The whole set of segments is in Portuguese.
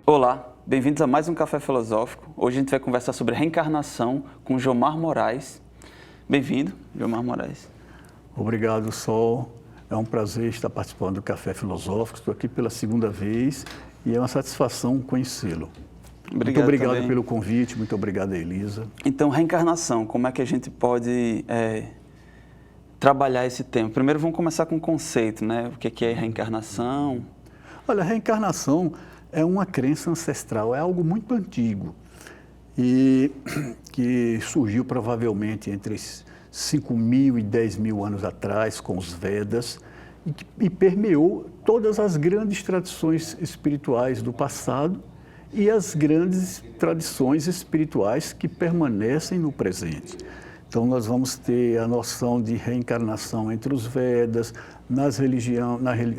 Olá, bem-vindos a mais um Café Filosófico. Hoje a gente vai conversar sobre reencarnação com Jomar Moraes. Bem-vindo, Jomar Moraes. Obrigado, Sol. É um prazer estar participando do Café Filosófico. Estou aqui pela segunda vez e é uma satisfação conhecê-lo. Muito obrigado também pelo convite, muito obrigado, Elisa. Então, reencarnação, como é que a gente pode trabalhar esse tema? Primeiro vamos começar com o conceito, né? O que é reencarnação? Olha, a reencarnação é uma crença ancestral, é algo muito antigo e que surgiu provavelmente entre 5.000 e 10.000 anos atrás com os Vedas e permeou todas as grandes tradições espirituais do passado e as grandes tradições espirituais que permanecem no presente. Então, nós vamos ter a noção de reencarnação entre os Vedas, na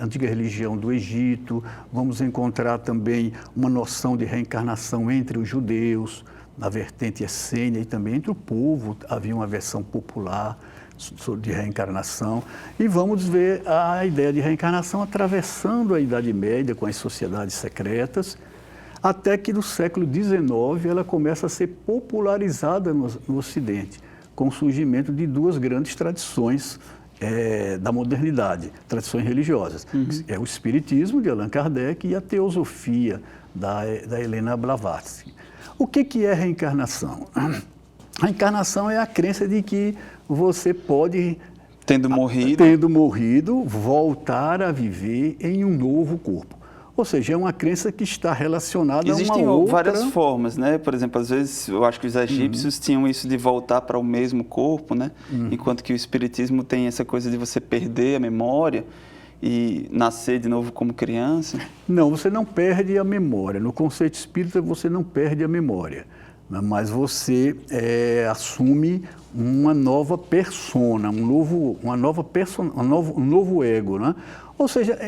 antiga religião do Egito, vamos encontrar também uma noção de reencarnação entre os judeus, na vertente essênia e também entre o povo, havia uma versão popular de reencarnação. E vamos ver a ideia de reencarnação atravessando a Idade Média com as sociedades secretas, até que no século XIX ela começa a ser popularizada no Ocidente, com o surgimento de duas grandes tradições da modernidade, tradições religiosas. É o Espiritismo, de Allan Kardec, e a Teosofia, da Helena Blavatsky. O que é reencarnação? A reencarnação é a crença de que você pode, tendo morrido, voltar a viver em um novo corpo. Ou seja, é uma crença que está relacionada a uma outra... Existem várias formas, né? Por exemplo, às vezes eu acho que os egípcios tinham isso de voltar para o mesmo corpo, né? Enquanto que o espiritismo tem essa coisa de você perder a memória e nascer de novo como criança. Não, você não perde a memória. No conceito espírita, você não perde a memória, né? Mas você assume uma nova persona, um novo ego, né? Ou seja,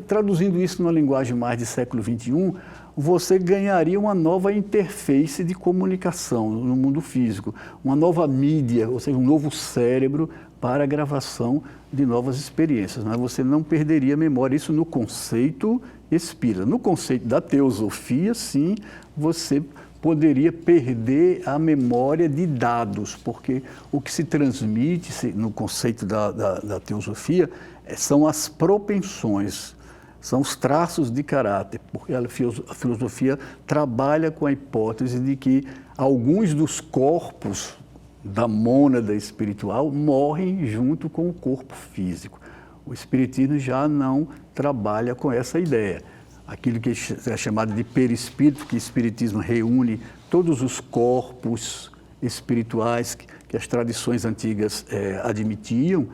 traduzindo isso numa linguagem mais de século XXI, você ganharia uma nova interface de comunicação no mundo físico, uma nova mídia, ou seja, um novo cérebro para a gravação de novas experiências. Mas você não perderia a memória, isso no conceito espírita. No conceito da teosofia, sim, você poderia perder a memória de dados, porque o que se transmite no conceito da teosofia são as propensões, são os traços de caráter, porque a filosofia trabalha com a hipótese de que alguns dos corpos da mônada espiritual morrem junto com o corpo físico. O espiritismo já não trabalha com essa ideia. Aquilo que é chamado de perispírito, que o espiritismo reúne todos os corpos espirituais que as tradições antigas admitiam,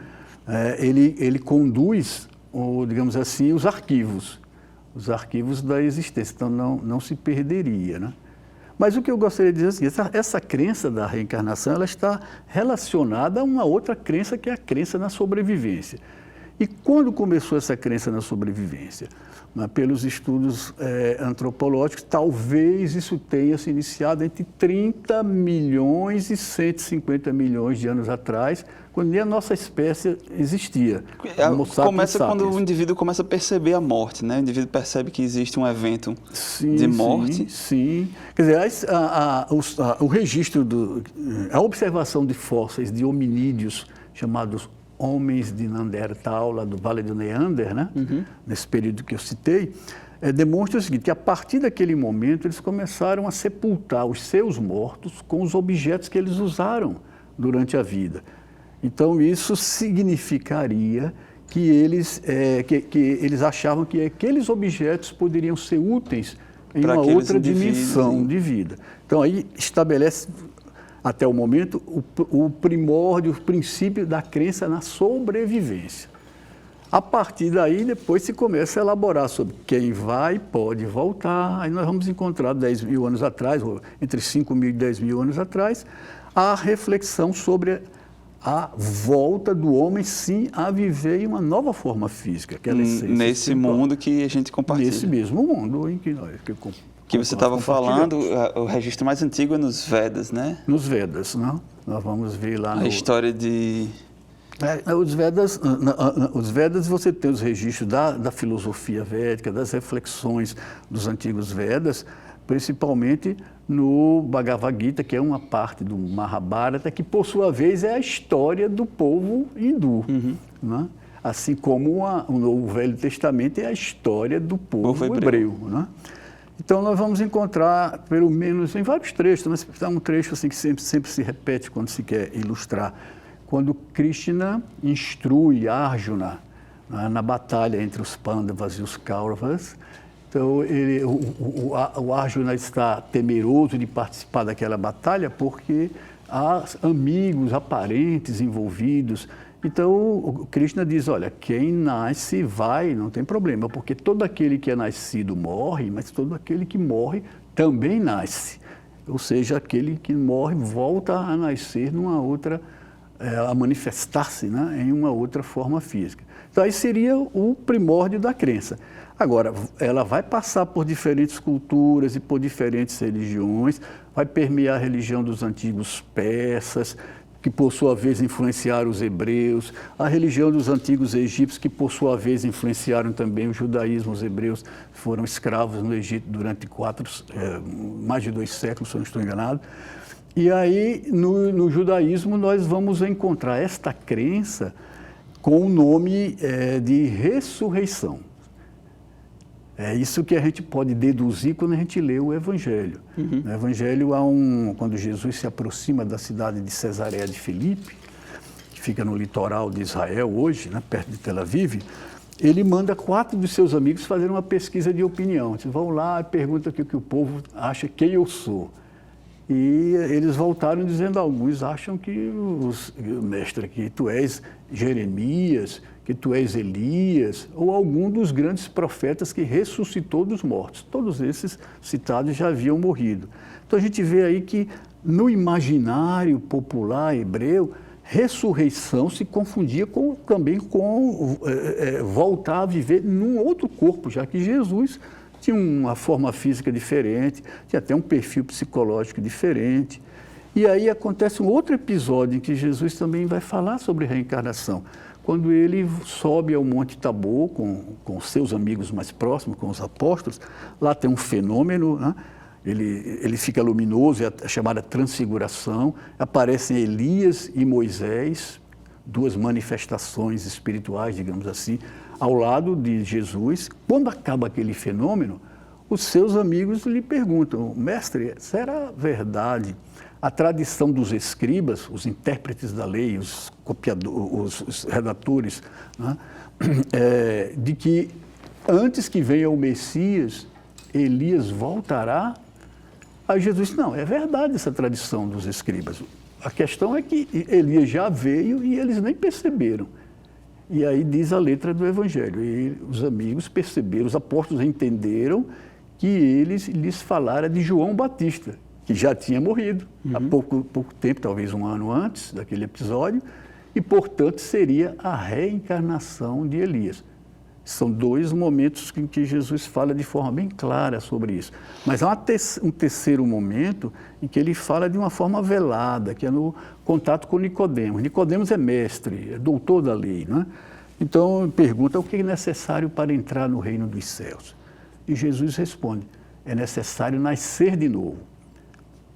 ele conduz, digamos assim, os arquivos da existência, então não se perderia, né? Mas o que eu gostaria de dizer é assim, essa crença da reencarnação ela está relacionada a uma outra crença, que é a crença na sobrevivência. E quando começou essa crença na sobrevivência? Pelos estudos antropológicos, talvez isso tenha se iniciado entre 30 milhões e 150 milhões de anos atrás, quando nem a nossa espécie existia. Começa quando o indivíduo começa a perceber a morte, né? O indivíduo percebe que existe um evento de morte. Sim. Quer dizer, o registro, a observação de fósseis de hominídeos chamados homens de Neandertal, lá do Vale do Neander, né? Nesse período que eu citei, demonstra o seguinte, que a partir daquele momento eles começaram a sepultar os seus mortos com os objetos que eles usaram durante a vida. Então, isso significaria que eles achavam que aqueles objetos poderiam ser úteis em uma outra dimensão de vida. Então, aí estabelece, até o momento, o primórdio, o princípio da crença na sobrevivência. A partir daí, depois se começa a elaborar sobre quem vai, pode voltar. Aí nós vamos encontrar 10.000 anos atrás, ou entre 5.000 e 10.000 anos atrás, a reflexão sobre a volta do homem, sim, a viver em uma nova forma física, aquela essência nesse espiritual. Mundo que a gente compartilha. Nesse mesmo mundo em que nós... Que você estava falando, o registro mais antigo é nos Vedas, né? Nos Vedas, não? Nós vamos ver lá a história de Os Vedas, você tem os registros da filosofia védica, das reflexões dos antigos Vedas, principalmente no Bhagavad Gita, que é uma parte do Mahabharata, que por sua vez é a história do povo hindu. Né? Assim como o Velho Testamento é a história do povo hebreu. Né? Então nós vamos encontrar, pelo menos em vários trechos, mas há um trecho assim, que sempre se repete quando se quer ilustrar, quando Krishna instrui Arjuna, né, na batalha entre os Pandavas e os Kauravas. Então, o Arjuna está temeroso de participar daquela batalha porque há amigos, há parentes envolvidos. Então, o Krishna diz, olha, quem nasce vai, não tem problema, porque todo aquele que é nascido morre, mas todo aquele que morre também nasce. Ou seja, aquele que morre volta a nascer numa outra a manifestar-se, né, em uma outra forma física. Então, aí seria o primórdio da crença. Agora, ela vai passar por diferentes culturas e por diferentes religiões, vai permear a religião dos antigos persas, que por sua vez influenciaram os hebreus, a religião dos antigos egípcios, que por sua vez influenciaram também o judaísmo. Os hebreus foram escravos no Egito durante mais de 2 séculos, se eu não estou enganado. E aí, no judaísmo, nós vamos encontrar esta crença com o nome de ressurreição. É isso que a gente pode deduzir quando a gente lê o Evangelho. No Evangelho, quando Jesus se aproxima da cidade de Cesareia de Filipe, que fica no litoral de Israel hoje, né, perto de Tel Aviv, ele manda 4 dos seus amigos fazerem uma pesquisa de opinião. Eles vão lá e perguntam o que o povo acha quem eu sou. E eles voltaram dizendo, alguns acham que, mestre, que tu és Jeremias, que tu és Elias, ou algum dos grandes profetas que ressuscitou dos mortos. Todos esses citados já haviam morrido. Então a gente vê aí que no imaginário popular hebreu, ressurreição se confundia também com voltar a viver num outro corpo, já que Jesus tinha uma forma física diferente, tinha até um perfil psicológico diferente. E aí acontece um outro episódio em que Jesus também vai falar sobre reencarnação, quando ele sobe ao Monte Tabor com seus amigos mais próximos, com os apóstolos. Lá tem um fenômeno, né? Ele fica luminoso, é a chamada transfiguração, aparecem Elias e Moisés, 2 manifestações espirituais, digamos assim, ao lado de Jesus. Quando acaba aquele fenômeno, os seus amigos lhe perguntam, mestre, será verdade a tradição dos escribas, os intérpretes da lei, os redatores, né, de que antes que venha o Messias, Elias voltará? Aí Jesus disse, não, é verdade essa tradição dos escribas. A questão é que Elias já veio e eles nem perceberam. E aí diz a letra do Evangelho. E os amigos perceberam, os apóstolos entenderam que eles lhes falaram de João Batista, que já tinha morrido há pouco tempo, talvez 1 ano antes daquele episódio, e, portanto, seria a reencarnação de Elias. São 2 momentos em que Jesus fala de forma bem clara sobre isso. Mas há um terceiro momento em que ele fala de uma forma velada, que é no contato com Nicodemos. Nicodemos é mestre, é doutor da lei, né? Então, pergunta o que é necessário para entrar no reino dos céus. E Jesus responde, é necessário nascer de novo.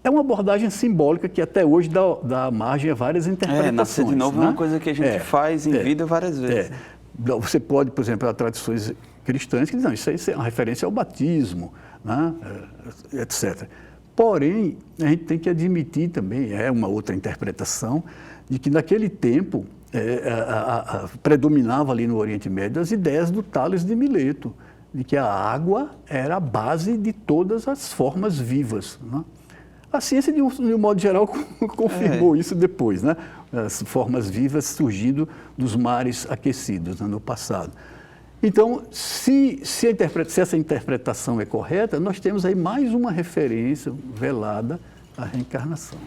É uma abordagem simbólica que até hoje dá margem a várias interpretações. Nascer de novo, né? É uma coisa que a gente faz em vida várias vezes. Você pode, por exemplo, há tradições cristãs que dizem, isso é uma referência ao batismo, né, etc. Porém, a gente tem que admitir também, é uma outra interpretação, de que naquele tempo predominava ali no Oriente Médio as ideias do Tales de Mileto, de que a água era a base de todas as formas vivas, né? A ciência, de um modo geral, confirmou isso depois, né? As formas vivas surgindo dos mares aquecidos, né, no passado. Então, se essa interpretação é correta, nós temos aí mais uma referência velada à reencarnação.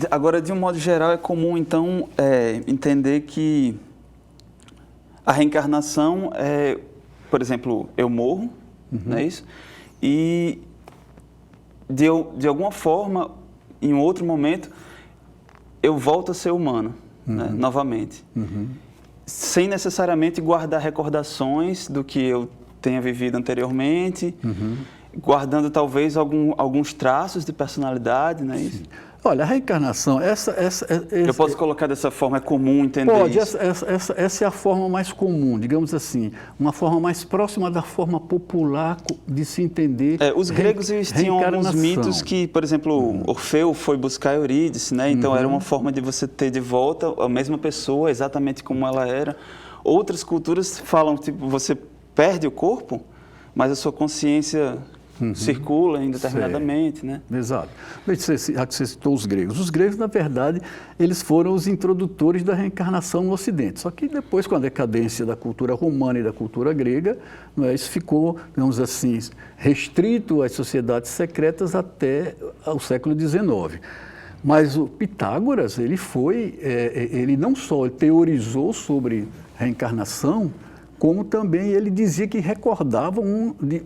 Agora, de um modo geral, é comum, então, entender que a reencarnação é, por exemplo, eu morro, não é isso? E de alguma forma, em um outro momento, eu volto a ser humano. né, novamente. Sem necessariamente guardar recordações do que eu tenha vivido anteriormente, guardando talvez alguns traços de personalidade, não é isso? Olha, a reencarnação, eu posso colocar dessa forma, é comum entender pode, isso? essa é a forma mais comum, digamos assim, uma forma mais próxima da forma popular de se entender. Os gregos eles tinham alguns mitos que, por exemplo, Orfeu foi buscar Eurídice, né? Então era uma forma de você ter de volta a mesma pessoa, exatamente como ela era. Outras culturas falam, tipo, você perde o corpo, mas a sua consciência circula indeterminadamente, né? Exato. Já que você citou os gregos, na verdade, eles foram os introdutores da reencarnação no Ocidente. Só que depois, com a decadência da cultura romana e da cultura grega, isso ficou, digamos assim, restrito às sociedades secretas até o século XIX. Mas o Pitágoras, ele não só teorizou sobre reencarnação, como também ele dizia que recordava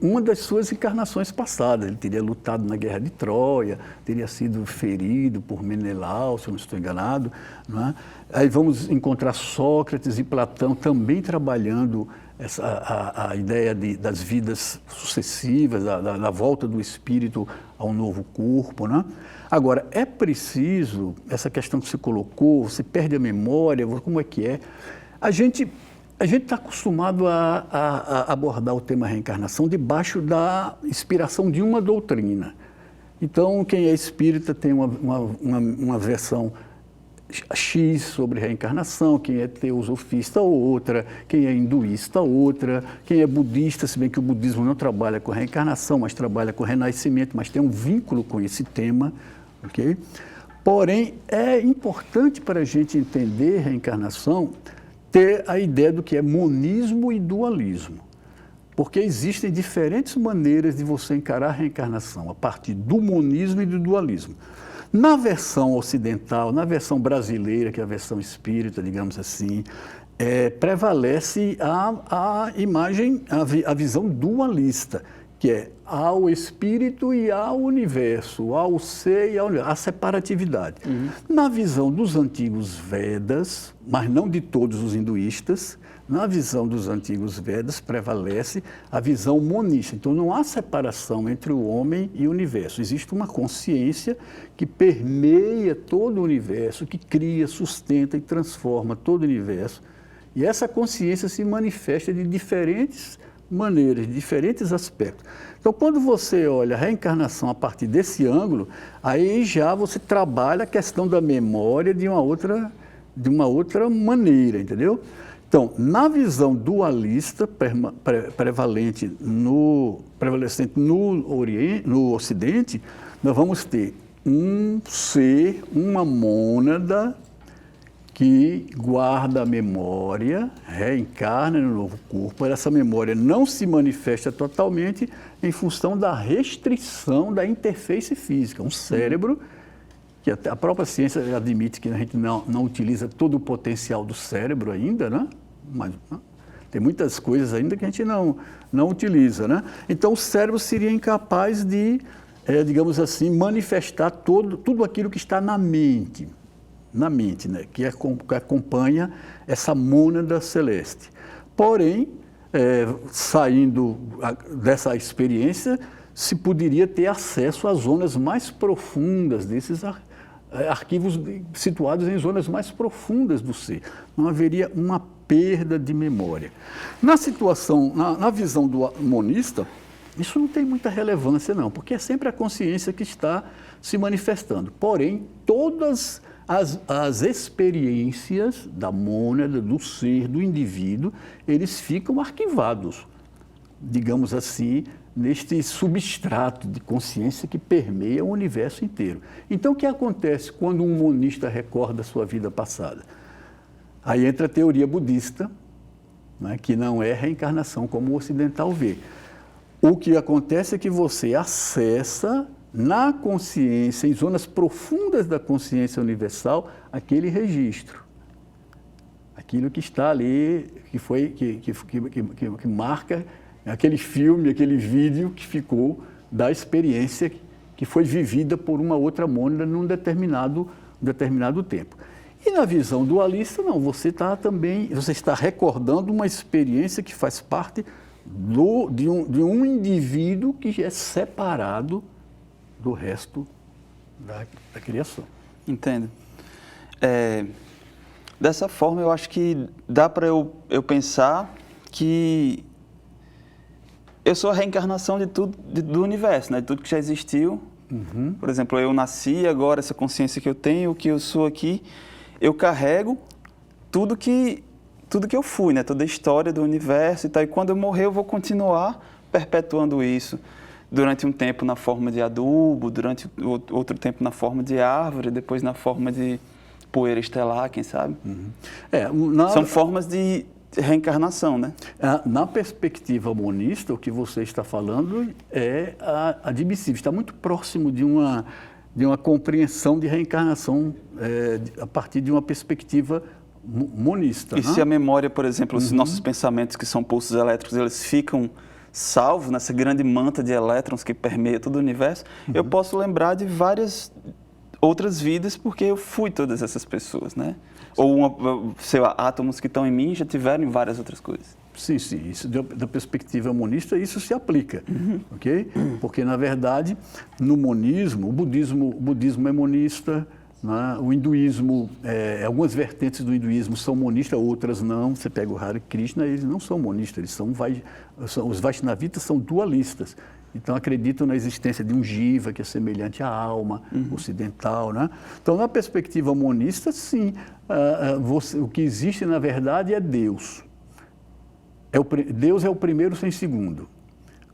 uma das suas encarnações passadas. Ele teria lutado na Guerra de Troia, teria sido ferido por Menelau, se eu não estou enganado. Não é? Aí vamos encontrar Sócrates e Platão também trabalhando a ideia das vidas sucessivas, da volta do espírito ao novo corpo. Né? Agora, é preciso, essa questão que você colocou, você perde a memória, como é que é? A gente está acostumado a abordar o tema reencarnação debaixo da inspiração de uma doutrina. Então, quem é espírita tem uma versão X sobre reencarnação, quem é teosofista outra, quem é hinduísta outra, quem é budista, se bem que o budismo não trabalha com reencarnação, mas trabalha com renascimento, mas tem um vínculo com esse tema, ok? Porém, é importante para a gente entender reencarnação ter a ideia do que é monismo e dualismo. Porque existem diferentes maneiras de você encarar a reencarnação, a partir do monismo e do dualismo. Na versão ocidental, na versão brasileira, que é a versão espírita, digamos assim, prevalece a imagem, a visão dualista, que é ao espírito e ao universo, ao ser e ao universo, a separatividade. Na visão dos antigos Vedas, mas não de todos os hinduístas, na visão dos antigos Vedas prevalece a visão monista. Então não há separação entre o homem e o universo. Existe uma consciência que permeia todo o universo, que cria, sustenta e transforma todo o universo. E essa consciência se manifesta de diferentes maneiras, de diferentes aspectos. Então, quando você olha a reencarnação a partir desse ângulo, aí já você trabalha a questão da memória de uma outra maneira, entendeu? Então, na visão dualista prevalecente no Ocidente, nós vamos ter um ser, uma mônada, que guarda a memória, reencarna no novo corpo. Essa memória não se manifesta totalmente em função da restrição da interface física. Um cérebro, que até a própria ciência admite que a gente não utiliza todo o potencial do cérebro ainda, né? Mas tem muitas coisas ainda que a gente não utiliza, né? Então, o cérebro seria incapaz de, digamos assim, manifestar tudo aquilo que está na mente, né, que acompanha essa mônada celeste. Porém, saindo dessa experiência, se poderia ter acesso às zonas mais profundas desses arquivos situados em zonas mais profundas do ser. Não haveria uma perda de memória. Na situação, na visão do monista, isso não tem muita relevância não, porque é sempre a consciência que está se manifestando. Porém, todas as experiências da mônada, do ser, do indivíduo, eles ficam arquivados, digamos assim, neste substrato de consciência que permeia o universo inteiro. Então, o que acontece quando um monista recorda a sua vida passada? Aí entra a teoria budista, né, que não é reencarnação como o ocidental vê. O que acontece é que você acessa na consciência, em zonas profundas da consciência universal, aquele registro. Aquilo que está ali, que marca aquele filme, aquele vídeo que ficou da experiência que foi vivida por uma outra mônada num determinado tempo. E na visão dualista, não, você está recordando uma experiência que faz parte de um indivíduo que é separado do resto da criação. Entendo. Dessa forma, eu acho que dá para eu pensar que eu sou a reencarnação de tudo, do universo, né? De tudo que já existiu. Uhum. Por exemplo, eu nasci, agora essa consciência que eu tenho, o que eu sou aqui, eu carrego tudo que eu fui, né? Toda a história do universo e tal. E quando eu morrer, eu vou continuar perpetuando isso durante um tempo na forma de adubo, durante outro tempo na forma de árvore, depois na forma de poeira estelar, quem sabe? Uhum. São formas de reencarnação, né? Na perspectiva monista, o que você está falando é admissível, está muito próximo de uma compreensão de reencarnação a partir de uma perspectiva monista. E se a memória, por exemplo, os nossos pensamentos, que são pulsos elétricos, eles ficam salvos nessa grande manta de elétrons que permeia todo o universo, eu posso lembrar de várias outras vidas porque eu fui todas essas pessoas, né? Ou, sei lá, átomos que estão em mim já tiveram em várias outras coisas. Sim, sim. Isso, da perspectiva monista, isso se aplica, ok? Porque, na verdade, no monismo, o budismo é monista, né? O hinduísmo, algumas vertentes do hinduísmo são monistas, outras não. Você pega o Hare Krishna, eles não são monistas, os Vaishnavitas são dualistas. Então, acreditam na existência de um jiva, que é semelhante à alma ocidental, né? Então, na perspectiva monista, sim, o que existe, na verdade, é Deus. Deus é o primeiro sem segundo,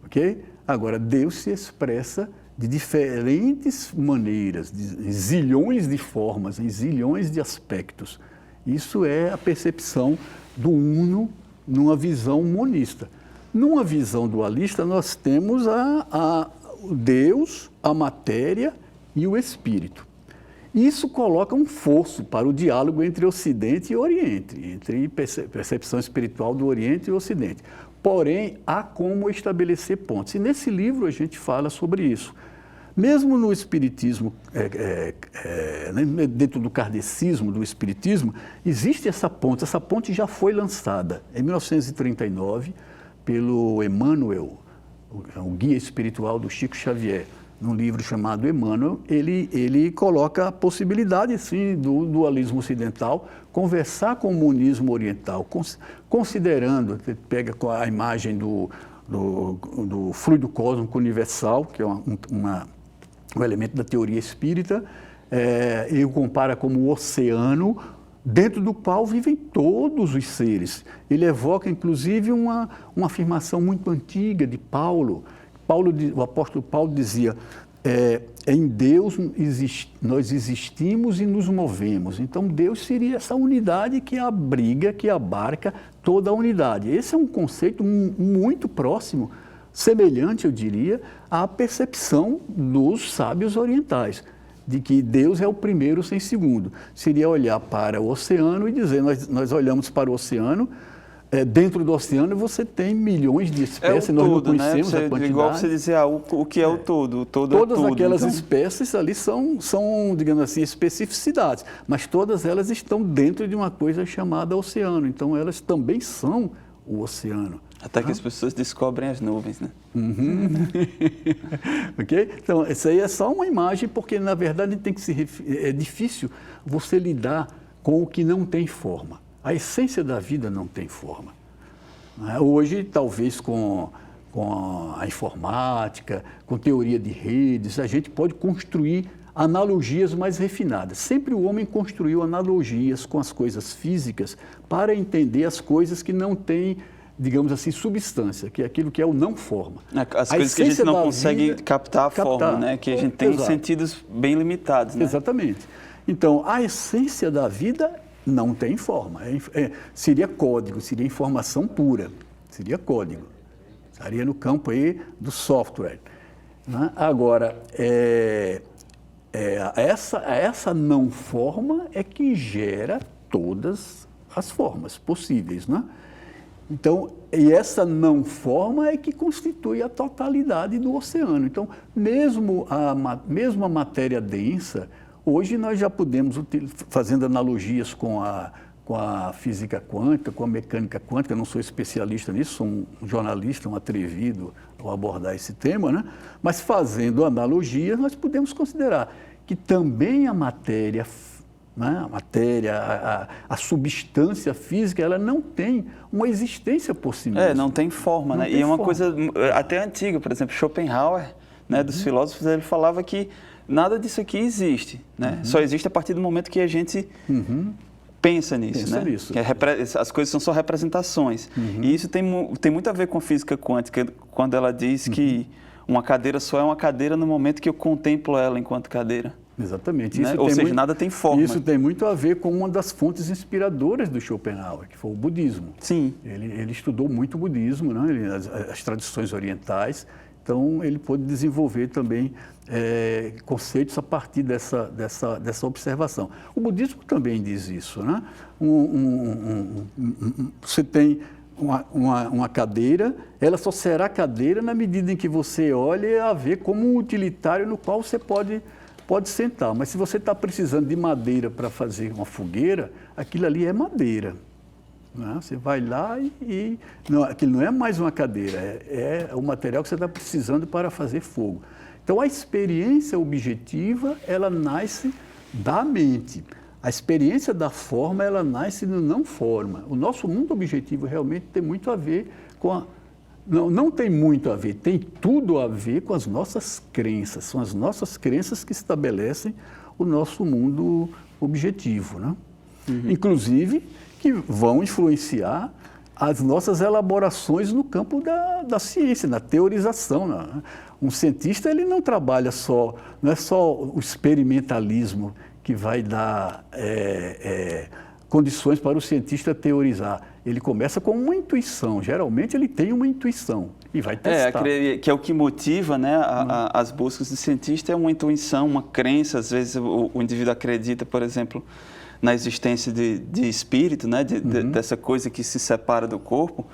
ok? Agora, Deus se expressa de diferentes maneiras, em zilhões de formas, em zilhões de aspectos. Isso é a percepção do uno numa visão monista. Numa visão dualista, nós temos o Deus, a matéria e o espírito. Isso coloca um fosso para o diálogo entre Ocidente e Oriente, entre percepção espiritual do Oriente e Ocidente. Porém, há como estabelecer pontes. E nesse livro a gente fala sobre isso. Mesmo no espiritismo, dentro do kardecismo, do espiritismo, existe essa ponte. Essa ponte já foi lançada em 1939 pelo Emmanuel, o guia espiritual do Chico Xavier, num livro chamado Emmanuel. Ele coloca a possibilidade, sim, do dualismo ocidental conversar com o monismo oriental, considerando, pega a imagem do fluido cósmico universal, que é um elemento da teoria espírita, ele compara como o oceano, dentro do qual vivem todos os seres. Ele evoca, inclusive, uma afirmação muito antiga de Paulo. O apóstolo Paulo dizia, em Deus nós existimos e nos movemos. Então, Deus seria essa unidade que abriga, que abarca toda a unidade. Esse é um conceito muito próximo, semelhante, eu diria, à percepção dos sábios orientais, de que Deus é o primeiro sem segundo. Seria olhar para o oceano e dizer, nós olhamos para o oceano, dentro do oceano você tem milhões de espécies, todo, nós não conhecemos, né? a quantidade. Igual você dizer, o que é o todo? O todo todas é tudo. Aquelas então espécies ali são, digamos assim, especificidades, mas todas elas estão dentro de uma coisa chamada oceano, então elas também são o oceano. Até que as pessoas descobrem as nuvens, né? Ok? Então, isso aí é só uma imagem, porque, na verdade, é difícil você lidar com o que não tem forma. A essência da vida não tem forma. Hoje, talvez com a informática, com teoria de redes, a gente pode construir analogias mais refinadas. Sempre o homem construiu analogias com as coisas físicas para entender as coisas que não têm, digamos assim, substância, que é aquilo que é o não forma. As coisas que a gente não consegue captar a forma, né? Que a gente tem sentidos bem limitados, né? Exatamente. Então, a essência da vida não tem forma. Seria código, seria informação pura, seria código. Estaria no campo aí do software. Né? Agora, essa não forma é que gera todas as formas possíveis, né? Então, e essa não forma é que constitui a totalidade do oceano. Então, mesmo a matéria densa, Hoje nós já podemos, fazendo analogias com a física quântica, com a mecânica quântica, eu não sou especialista nisso, sou um jornalista, um atrevido ao abordar esse tema, né? Mas fazendo analogias, nós podemos considerar que também a matéria, né? A substância física, ela não tem uma existência por si mesma. Não tem forma, né? E é uma coisa até antiga, por exemplo, Schopenhauer, né, dos filósofos, ele falava que nada disso aqui existe, né? Só existe a partir do momento que a gente pensa nisso, né? Nisso. Que as coisas são só representações. E isso tem muito a ver com a física quântica, quando ela diz que uma cadeira só é uma cadeira no momento que eu contemplo ela enquanto cadeira. Exatamente. Né? Ou seja, nada tem forma. Isso tem muito a ver com uma das fontes inspiradoras do Schopenhauer, que foi o budismo. Sim. Ele estudou muito o budismo, né? As tradições orientais, então ele pôde desenvolver também conceitos a partir dessa observação. O budismo também diz isso, né? Você tem uma cadeira, ela só será cadeira na medida em que você olha a ver como um utilitário no qual você pode sentar. Mas se você está precisando de madeira para fazer uma fogueira, aquilo ali é madeira. Né? Você vai lá e aquilo não é mais uma cadeira, é o material que você está precisando para fazer fogo. Então, a experiência objetiva, ela nasce da mente. A experiência da forma, ela nasce no não forma. O nosso mundo objetivo realmente tem muito a ver com Não tem muito a ver, tem tudo a ver com as nossas crenças. São as nossas crenças que estabelecem o nosso mundo objetivo, né? Inclusive, que vão influenciar as nossas elaborações no campo da ciência, na teorização, né? Um cientista, ele não trabalha não é só o experimentalismo que vai dar condições para o cientista teorizar. Ele começa com uma intuição, geralmente ele tem uma intuição e vai testar. Que é o que motiva, né, as buscas do cientista, é uma intuição, uma crença. Às vezes o indivíduo acredita, por exemplo, na existência de espírito, né, dessa coisa que se separa do corpo,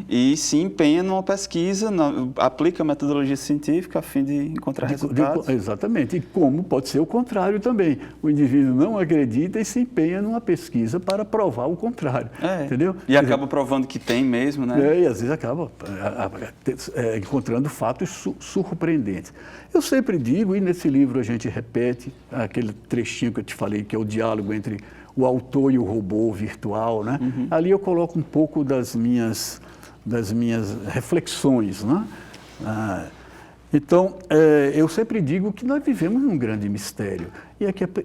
e se empenha numa pesquisa, aplica a metodologia científica a fim de encontrar resultados. Exatamente. E como pode ser o contrário também. O indivíduo não acredita e se empenha numa pesquisa para provar o contrário. Entendeu? E acaba provando que tem mesmo, né? E às vezes acaba encontrando fatos surpreendentes. Eu sempre digo, e nesse livro a gente repete aquele trechinho que eu te falei, que é o diálogo entre o autor e o robô virtual, né? Ali eu coloco um pouco das minhas reflexões, né? Então, eu sempre digo que nós vivemos num grande mistério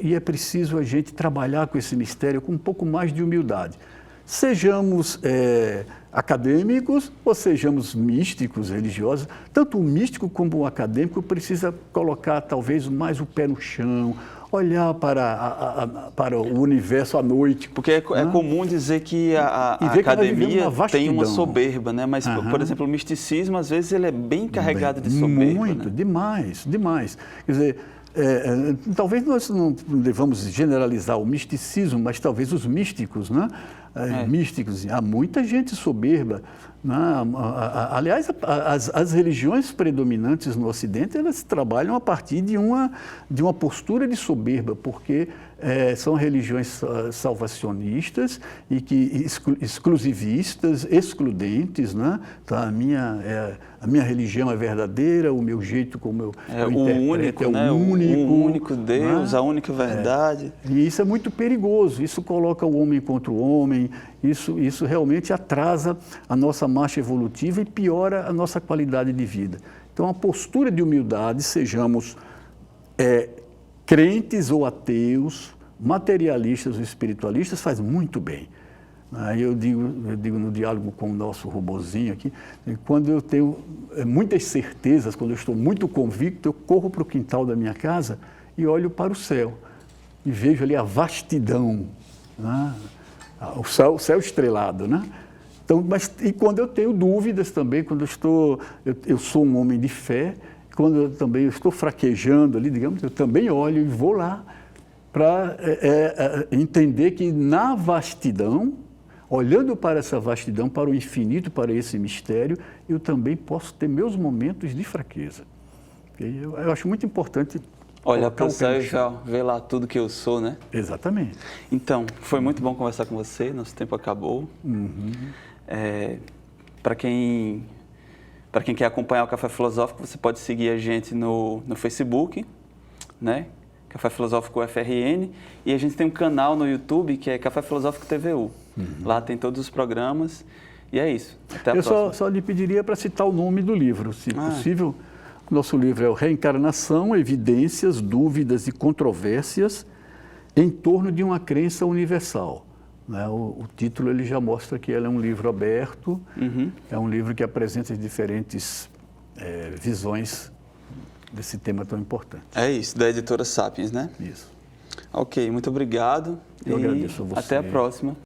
e é preciso a gente trabalhar com esse mistério com um pouco mais de humildade. Sejamos acadêmicos ou sejamos místicos, religiosos, tanto o místico como o acadêmico precisa colocar talvez mais o pé no chão, olhar para o universo à noite. Porque é comum dizer que a academia tem uma soberba, né? Mas, por exemplo, o misticismo, às vezes, ele é bem carregado de soberba. Muito, né? demais. Quer dizer, talvez nós não devamos generalizar o misticismo, mas talvez os místicos, né? Místicos, há muita gente soberba. Né? Aliás, as religiões predominantes no Ocidente, elas trabalham a partir de uma postura de soberba, porque são religiões salvacionistas e que exclusivistas, excludentes, né? Então, a minha religião é verdadeira, o meu jeito como eu interpreto o único Deus, né? A única verdade. E isso é muito perigoso, isso coloca o homem contra o homem, isso realmente atrasa a nossa marcha evolutiva e piora a nossa qualidade de vida. Então, a postura de humildade, sejamos crentes ou ateus, materialistas ou espiritualistas, faz muito bem. Aí eu digo no diálogo com o nosso robozinho aqui, quando eu tenho muitas certezas, quando eu estou muito convicto, eu corro para o quintal da minha casa e olho para o céu e vejo ali a vastidão, né? O céu estrelado, né? Então, e quando eu tenho dúvidas também, quando eu sou um homem de fé, quando eu estou fraquejando ali, digamos, eu também olho e vou lá para entender que na vastidão, olhando para essa vastidão, para o infinito, para esse mistério, eu também posso ter meus momentos de fraqueza. Eu acho muito importante Olha colocar para o o pé céu no e chão. vê lá tudo que eu sou, né? Exatamente. Então, foi muito bom conversar com você, nosso tempo acabou. Para quem quer acompanhar o Café Filosófico, você pode seguir a gente no Facebook, né? Café Filosófico FRN, e a gente tem um canal no YouTube que é Café Filosófico TVU. Lá tem todos os programas, e é isso. Até a próxima. Só lhe pediria para citar o nome do livro, se possível. Nosso livro é o Reencarnação, Evidências, Dúvidas e Controvérsias em torno de uma crença universal. Né? O título ele já mostra que ele é um livro aberto, é um livro que apresenta diferentes visões desse tema tão importante. É isso, da editora Sapiens, né? Isso. Ok, muito obrigado. Eu agradeço a você. Até a próxima.